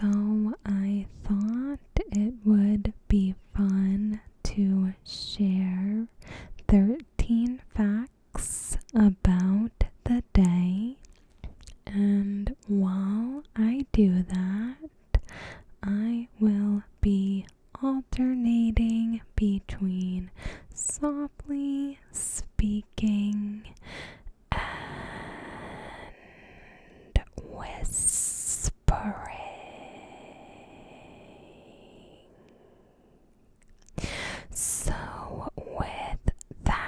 So I thought it would be fun to share 13 facts about the day. And while I do that, I will be alternating between softly speaking and whispering. So, with that,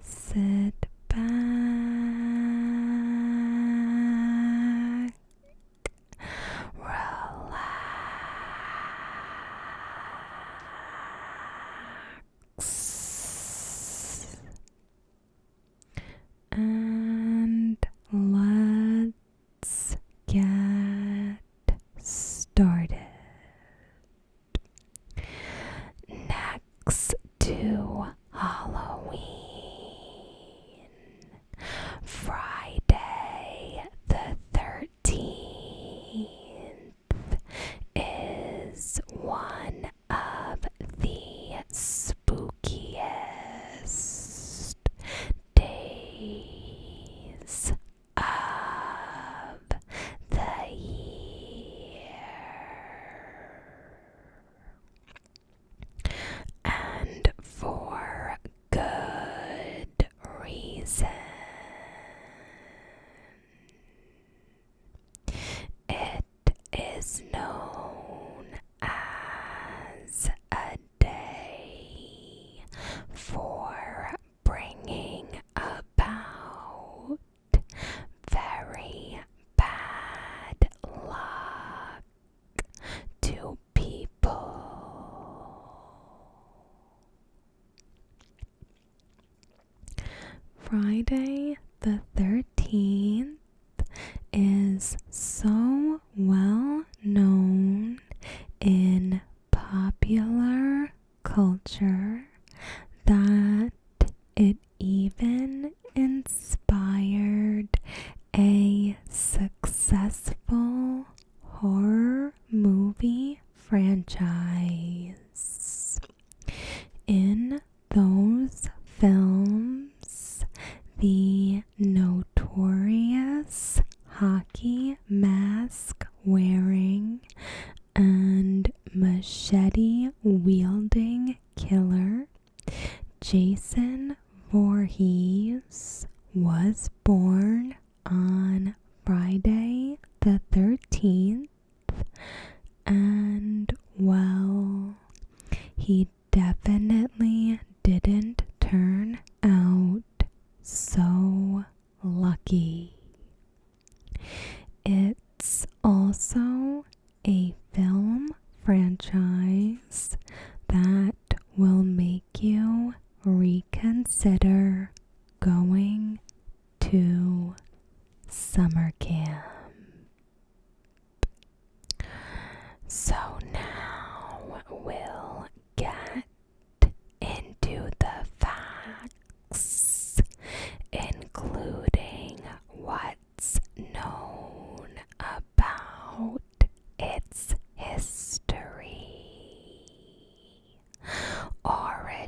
sit back, relax, and let's get started. Next to Halloween, Friday the 13th is one of the spookiest days of the year. And for good reason. It is known as a day for bringing about very bad luck to people. Friday the 13th is so well known in popular culture that it even inspired a successful horror movie franchise. In those films, the notorious hockey mask wearing and machete wielding killer Jason Voorhees was born on Friday the 13th, and well, he definitely didn't turn out so lucky. It's also a film franchise that will make you reconsider going to summer camp. So now we'll get into the facts, including what's known about its history, origins,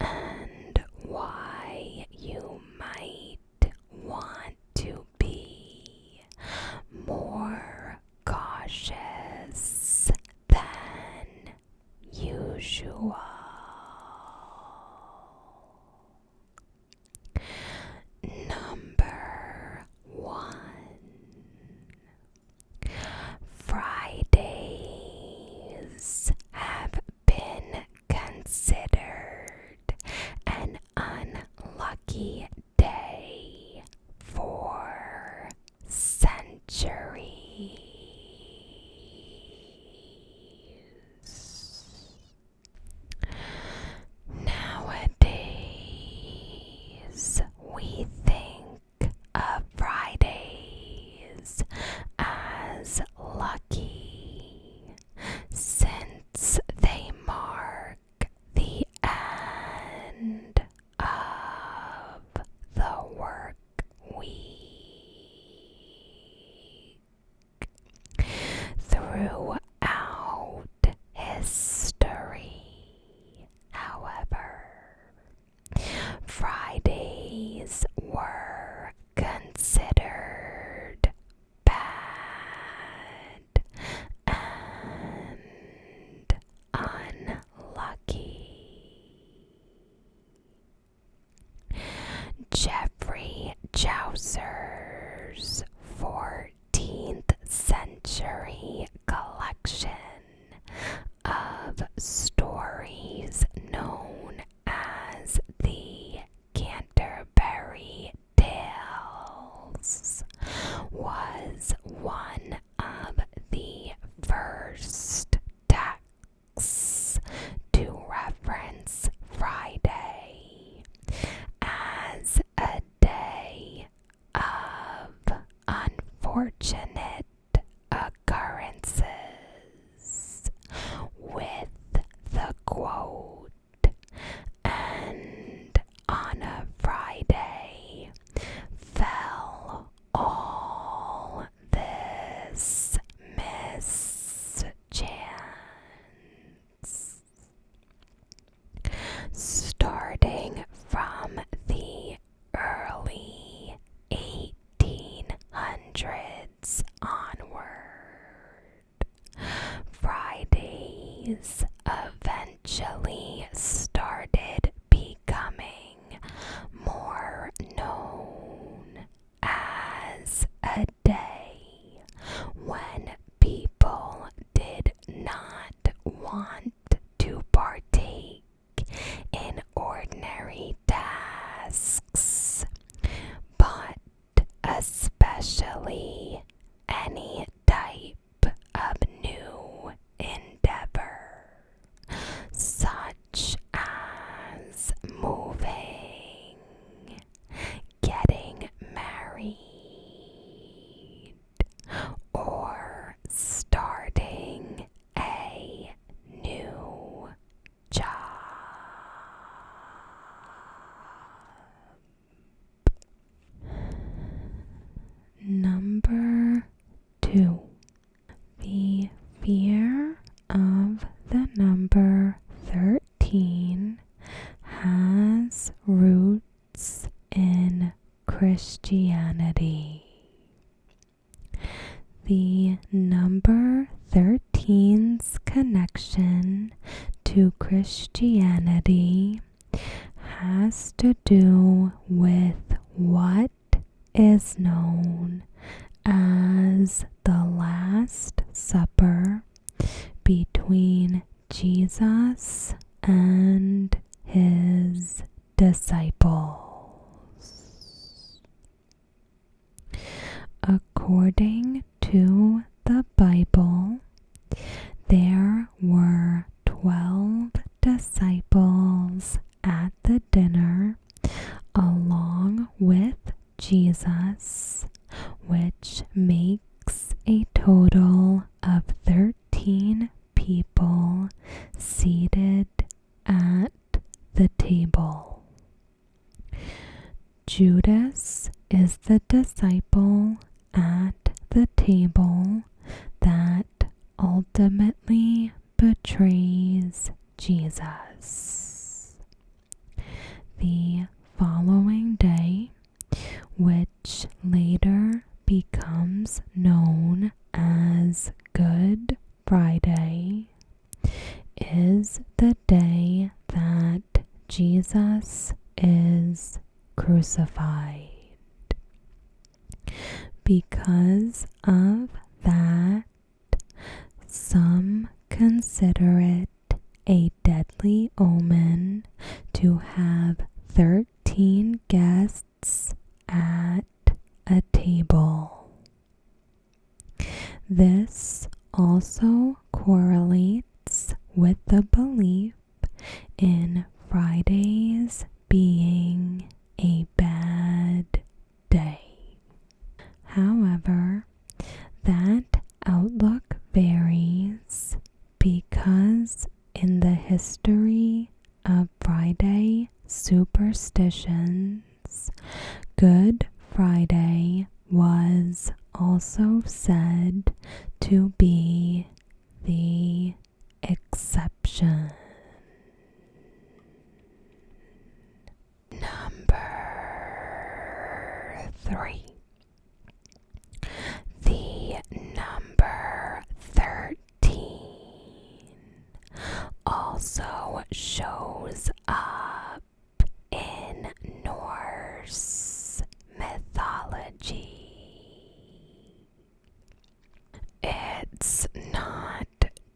and why you might want to be more cautious than usual. Number 1. Fridays have been considered an unlucky day for centuries. Nowadays, we think of Fridays as lucky since they mark the end throughout history. However, Fridays were considered bad and unlucky. Jeffrey Chaucer's 14th century collection of stories known as the Canterbury Tales was one of the first texts to reference Friday as a day of unfortunate occurrences, with the quote, "And on a Friday fell all this mischance." Starting from the early 1800s onward, Fridays eventually started becoming more known as a day when people did not want to partake in ordinary tasks, but especially any type of new endeavor, such as moving, getting married, or starting a new job. Number 2. The fear of the number 13 has roots in Christianity. The number 13's connection to Christianity has to do with what is known as the Last Supper between Jesus and his disciples. According to the Bible, there were 12 disciples at the dinner along with Jesus, which makes a total of 13 people seated at the table. Judas is the disciple at the table that ultimately betrays Jesus. The following day, which later becomes known as Good Friday, is the day that Jesus is crucified. Because of that, some consider it a deadly omen to have 13 guests at a table. This also correlates with the belief in Fridays being a bad day. However, that outlook varies because in the history of Friday superstitions, Good Friday was also said to be the exception. Number 3. The number 13 also shows up in Norse mythology. It's not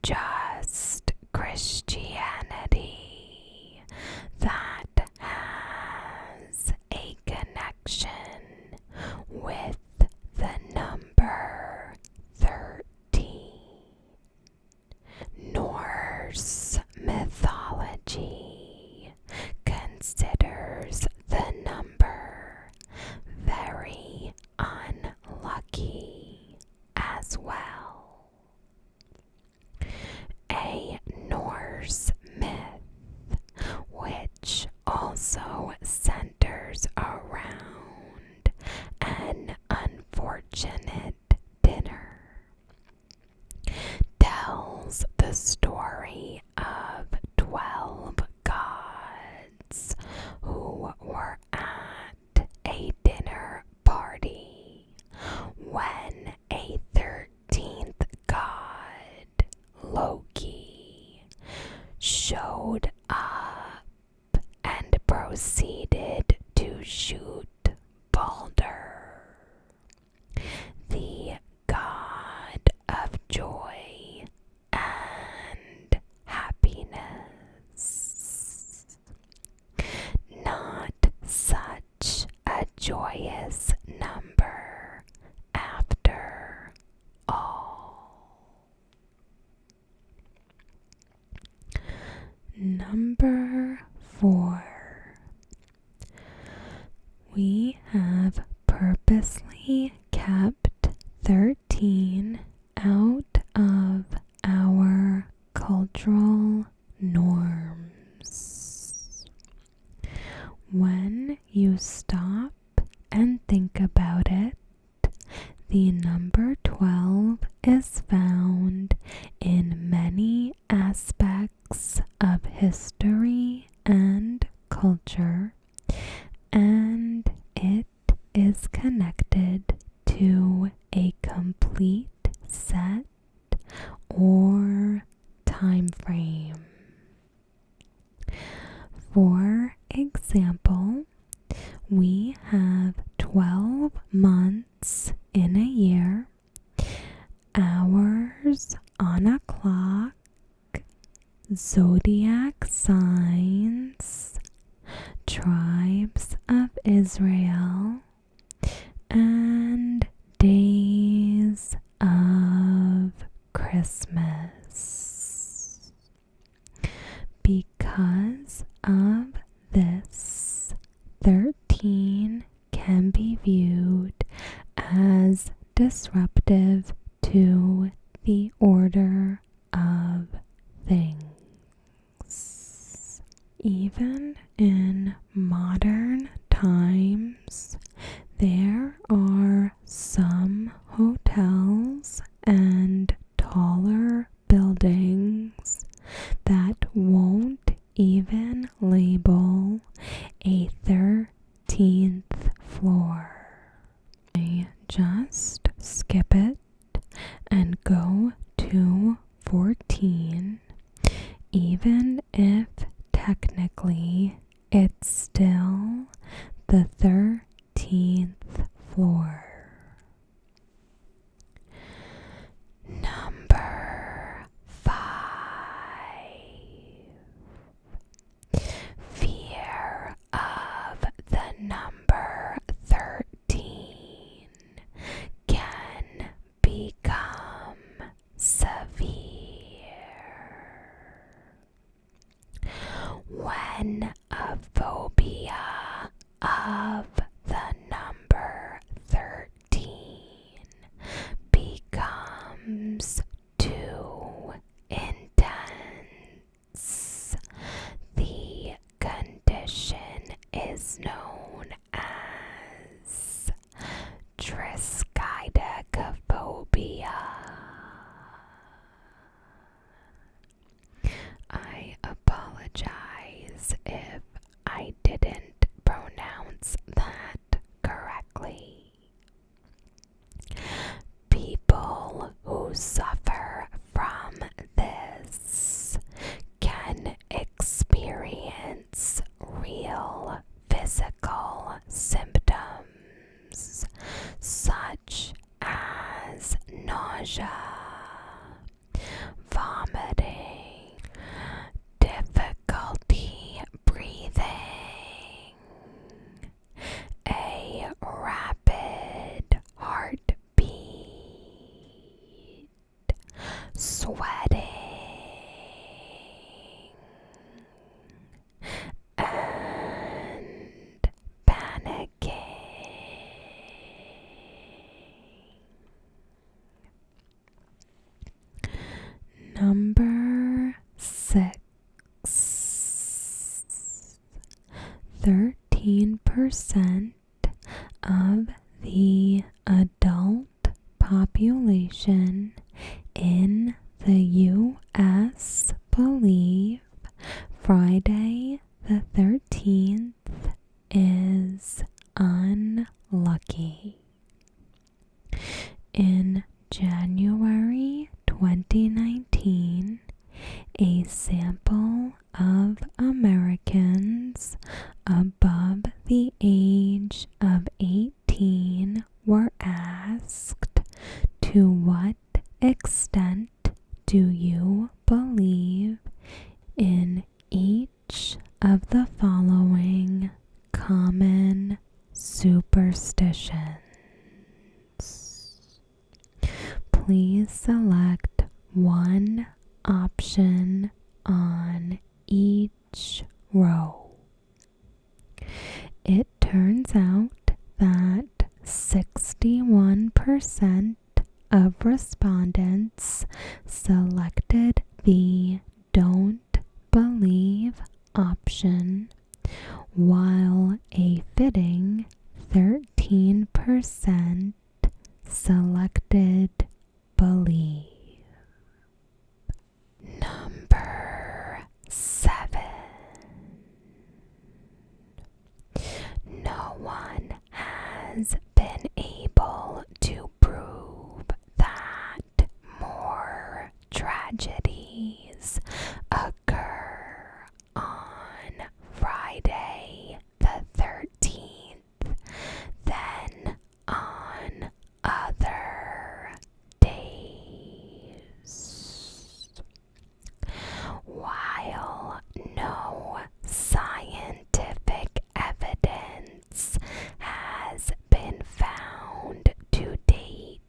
just Christianity that has a connection with the number 13. Norse mythology considers the number very unlucky as well. A Norse myth which also centers around an unfortunate dinner tells the story of 12 gods who were at a dinner party when a 13th god, Loki, showed up and proceeded to shoot Balder, the god of joy and happiness. Not such a joyous number after all. Number 4. We have purposely kept 13 out of our cultural norms. When you stop and think about it, the number 12 is found in many aspects of history and culture, and it is connected to a complete set or time frame. For example, we have 12 months in a year, hours on a clock, zodiac signs, tribes of Israel, and days of Christmas. Because of this, 13 can be viewed as disruptive to the order of things. Even in modern times, there are some hotels and taller buildings that won't even label a 13th floor. I just skip it and go to 14, even if technically it's still the 13th floor. Number 5. Fear of the number 13 can become severe when a phobia of the number 13 becomes too intense. The condition is known as triskaidekaphobia. 13% of the adult population in the U.S. believe Friday the 13th is unlucky. In January 2019, a sample of Americans above the age of 18 were asked, to what extent do you believe in each of the following common superstitions? Please select one option on each row. It turns out that 61% of respondents selected the don't believe option, while a fitting 13% selected believe. Number 7. No one has been able to prove that more tragedies occur on Friday the 13th than on other days. While no scientific evidence has been found to date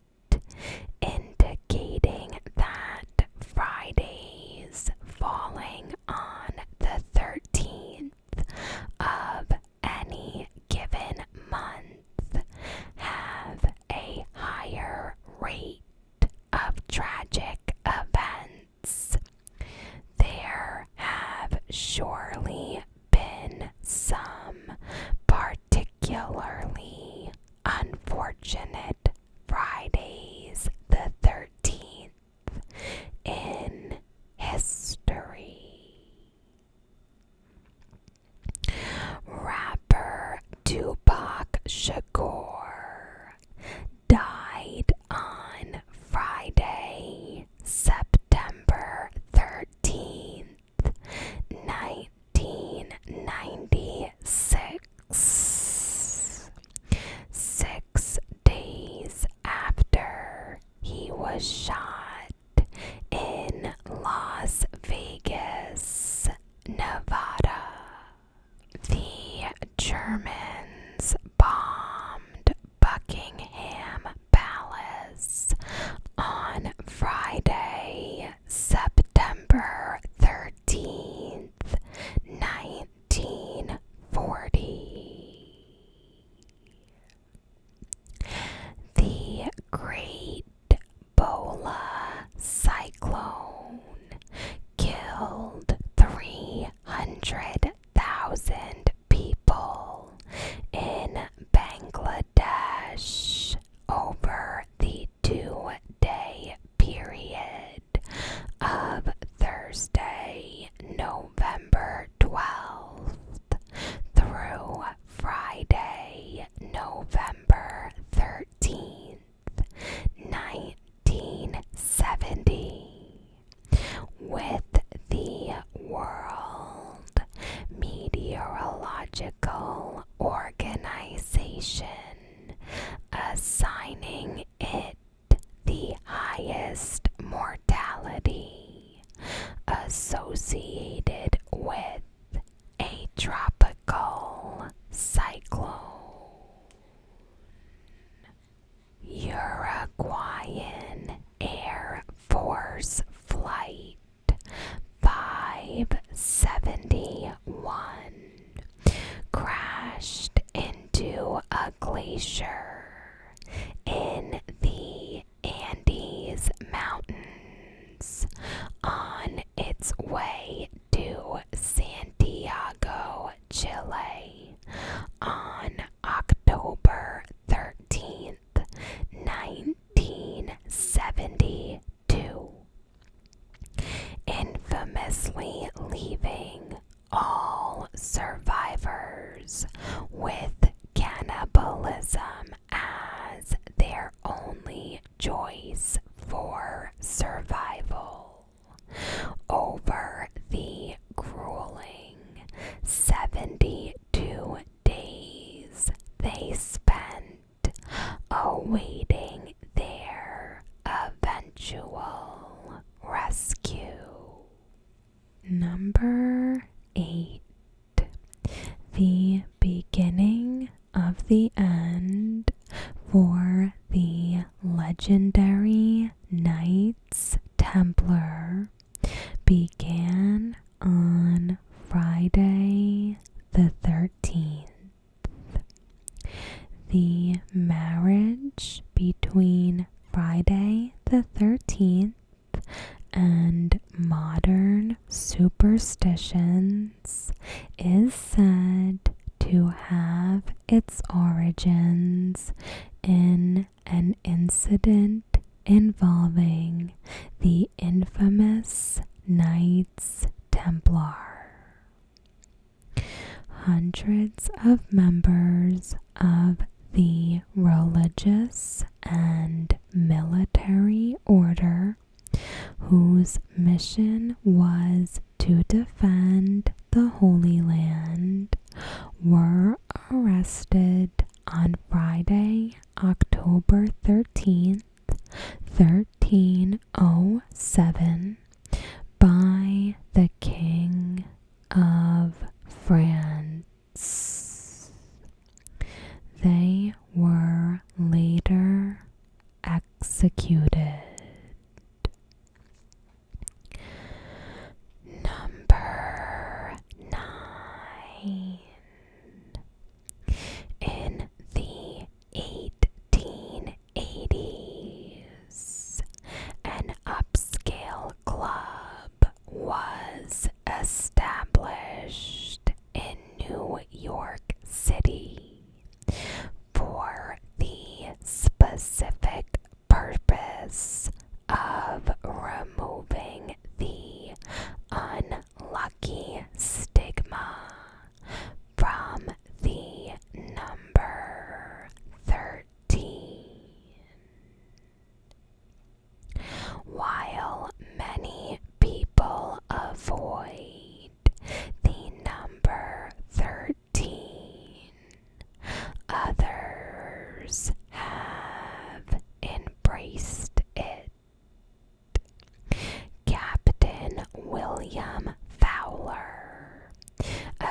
indicating that Fridays falling on the 13th of any given month have a higher rate of tragic events, there have surely been some particularly unfortunate Fridays the 13th in history. Rapper Tupac Shakur died on Friday, September 13th, 1996, 6 days after he was shot in Las Vegas, Nevada. The Germans bombed Buckingham Palace on Friday, September 13th, 1940. The Great Bola Cyclone killed 300,000 people in Bangladesh over the 2-day period of Thursday, November 12th through Friday, November 13th, 1970, with the World Meteorological Organization assigning it the highest mortality associated with a tropical cyclone. Uruguayan Air Force Flight 571 crashed into a glacier in the Andes Mountains on its way to Santiago, Chile, with cannibalism as their only choice for survival. Over the grueling 72 days they spent awaiting their eventual rescue. Number 8. The beginning of the end for the legendary Knights Templar began on Friday the 13th. The marriage between Friday the 13th and modern superstitions is said to have its origins in an incident involving the infamous Knights Templar. Hundreds of members of the religious and military order, whose mission was to defend the Holy Land, were arrested on Friday, October 13th, 1307, by the King of France. They were later executed. Number 9. In the 1880s, an upscale club was established in New York City for the specific purpose of removing the unlucky stigma from the number 13. While many people avoid the number 13, others have embraced it. Captain William Fowler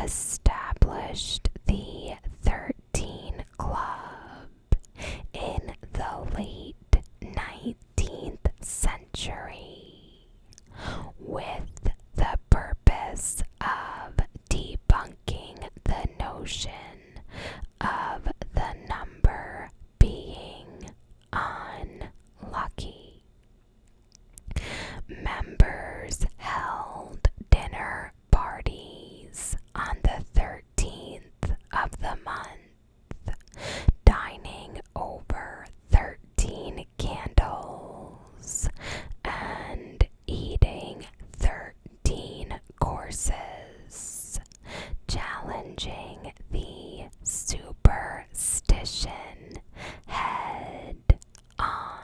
established the 13 Club in the late 19th century with the purpose of debunking the notion of the number being unlucky. Members held dinner parties on the 13th of the month, dining over 13 candles and eating 13 courses, challenging the superstition head on.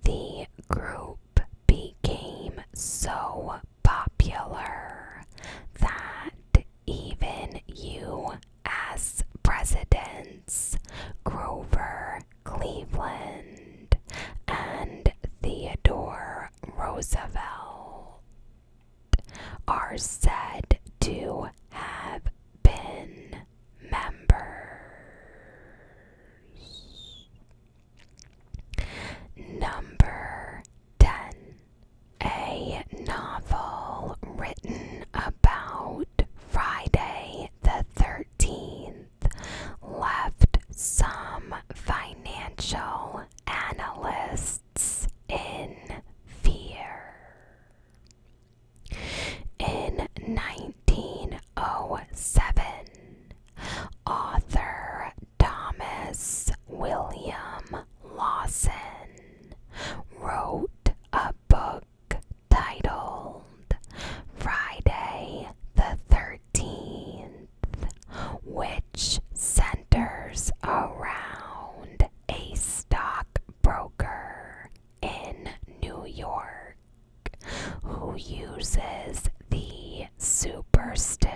The group became so popular that even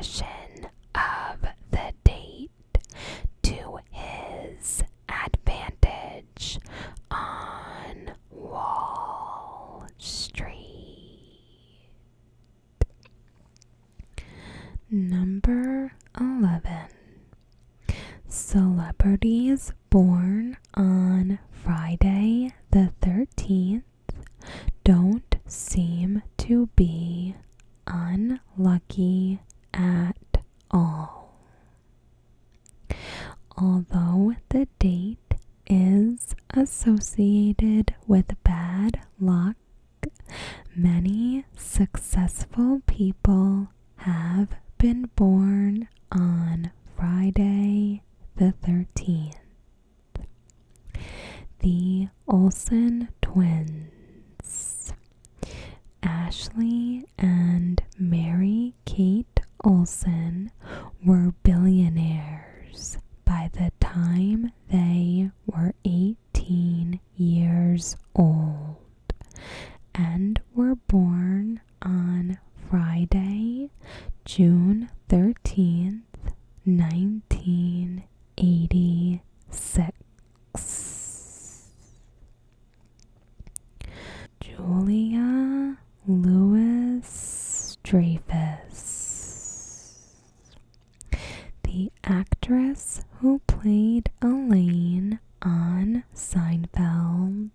position of the date to his advantage on Wall Street. Number 11. Celebrities born on Friday the 13th don't seem to be unlucky at all. Although the date is associated with bad luck, many successful people have been born on Friday the 13th. The Olsen twins, Ashley and Mary Kate Olsen, were billionaires by the time they were 18 years old and were born on Friday, June 13th, 1986. Julia Louis-Dreyfus, the actress who played Elaine on Seinfeld,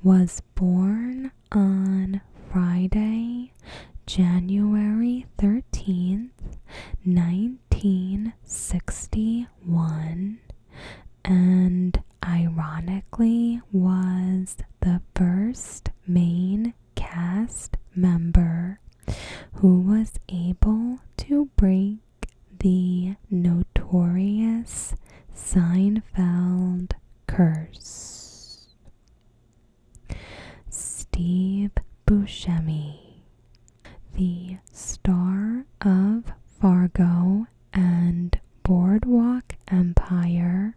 was born on Friday, January 13th, 1961, and ironically was the first main cast member who was able to break the notorious Seinfeld curse. Steve Buscemi, the star of Fargo and Boardwalk Empire,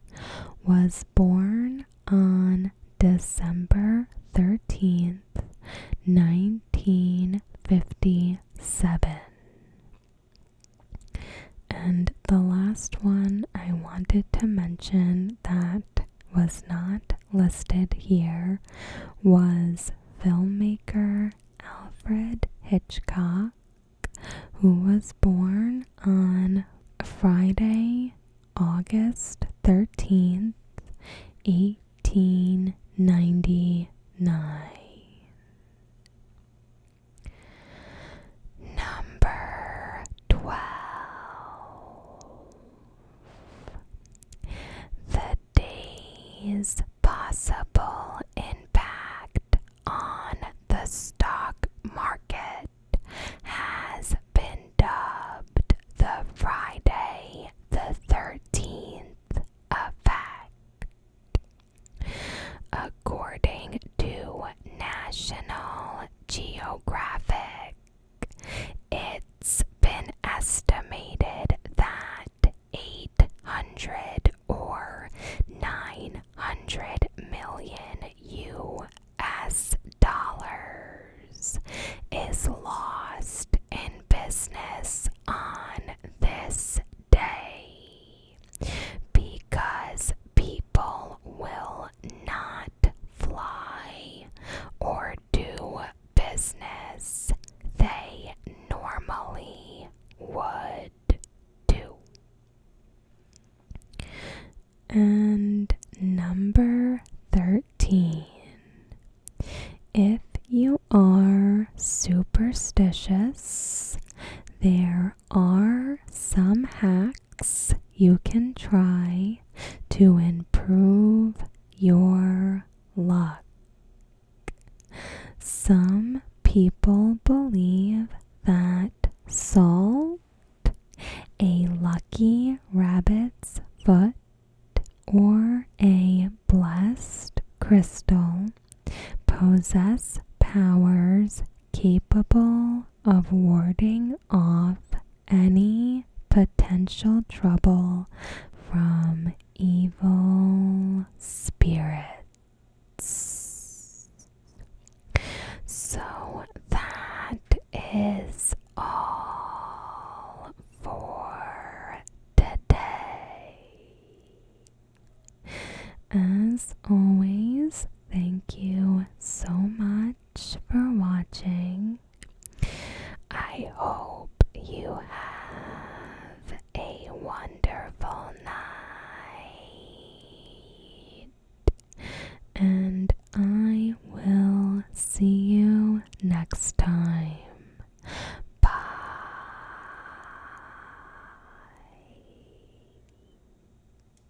was born on December 13th, 1957. And the last one I wanted to mention that was not listed here was filmmaker Alfred Hitchcock, who was born on Friday, August 13th, 1899. Number 12. The day's possible impact on the stock market has been dubbed the Friday the 13th effect. According to National Geographic, it's been estimated that 800 or 900 million US dollars is lost in business on this day because people will not fly or do business they normally would do. And number 13. If you are superstitious, there are some hacks you can try to improve your luck. Some people believe that salt, a lucky rabbit's foot, or a blessed crystal possess powers capable of warding off any potential trouble from evil spirits. So that is